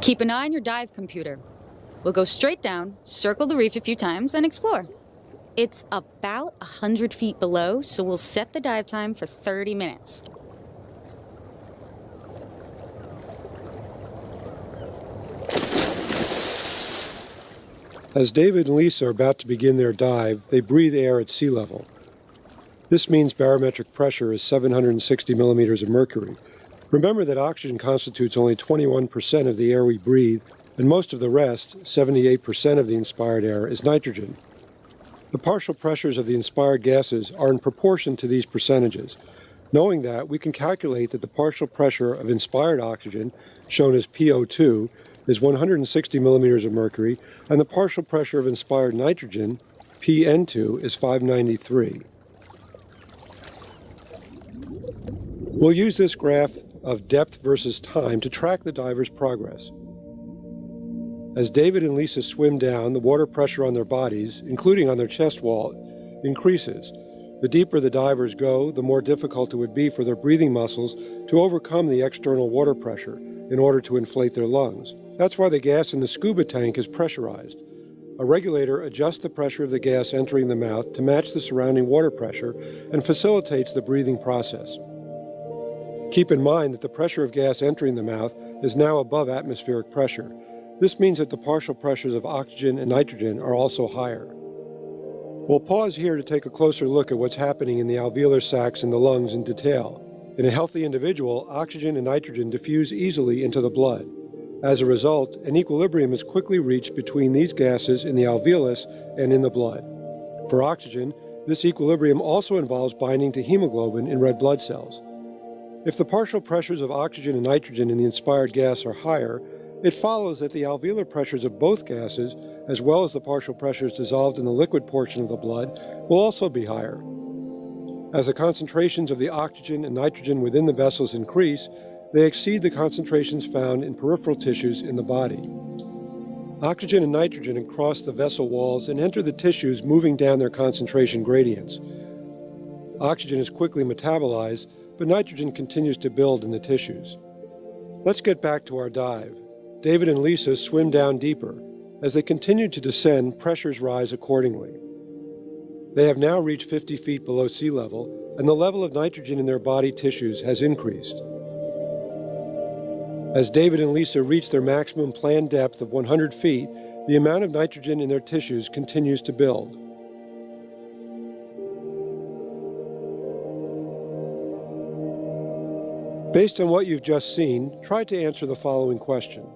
Keep an eye on your dive computer. We'll go straight down, circle the reef a few times, and explore. It's about 100 feet below, so we'll set the dive time for 30 minutes. As David and Lisa are about to begin their dive, they breathe air at sea level. This means barometric pressure is 760 millimeters of mercury. Remember that oxygen constitutes only 21% of the air we breathe, and most of the rest, 78% of the inspired air, is nitrogen. The partial pressures of the inspired gases are in proportion to these percentages. Knowing that, we can calculate that the partial pressure of inspired oxygen, shown as PO2, is 160 millimeters of mercury, and the partial pressure of inspired nitrogen, PN2, is 593. We'll use this graph of depth versus time to track the diver's progress. As David and Lisa swim down, the water pressure on their bodies, including on their chest wall, increases. The deeper the divers go, the more difficult it would be for their breathing muscles to overcome the external water pressure in order to inflate their lungs. That's why the gas in the scuba tank is pressurized. A regulator adjusts the pressure of the gas entering the mouth to match the surrounding water pressure and facilitates the breathing process. Keep in mind that the pressure of gas entering the mouth is now above atmospheric pressure. This means that the partial pressures of oxygen and nitrogen are also higher. We'll pause here to take a closer look at what's happening in the alveolar sacs in the lungs in detail. In a healthy individual, oxygen and nitrogen diffuse easily into the blood. As a result, an equilibrium is quickly reached between these gases in the alveolus and in the blood. For oxygen, this equilibrium also involves binding to hemoglobin in red blood cells. If the partial pressures of oxygen and nitrogen in the inspired gas are higher, it follows that the alveolar pressures of both gases, as well as the partial pressures dissolved in the liquid portion of the blood, will also be higher. As the concentrations of the oxygen and nitrogen within the vessels increase, they exceed the concentrations found in peripheral tissues in the body. Oxygen and nitrogen cross the vessel walls and enter the tissues, moving down their concentration gradients. Oxygen is quickly metabolized, but nitrogen continues to build in the tissues. Let's get back to our dive. David and Lisa swim down deeper. As they continue to descend, pressures rise accordingly. They have now reached 50 feet below sea level, and the level of nitrogen in their body tissues has increased. As David and Lisa reach their maximum planned depth of 100 feet, the amount of nitrogen in their tissues continues to build. Based on what you've just seen, try to answer the following question.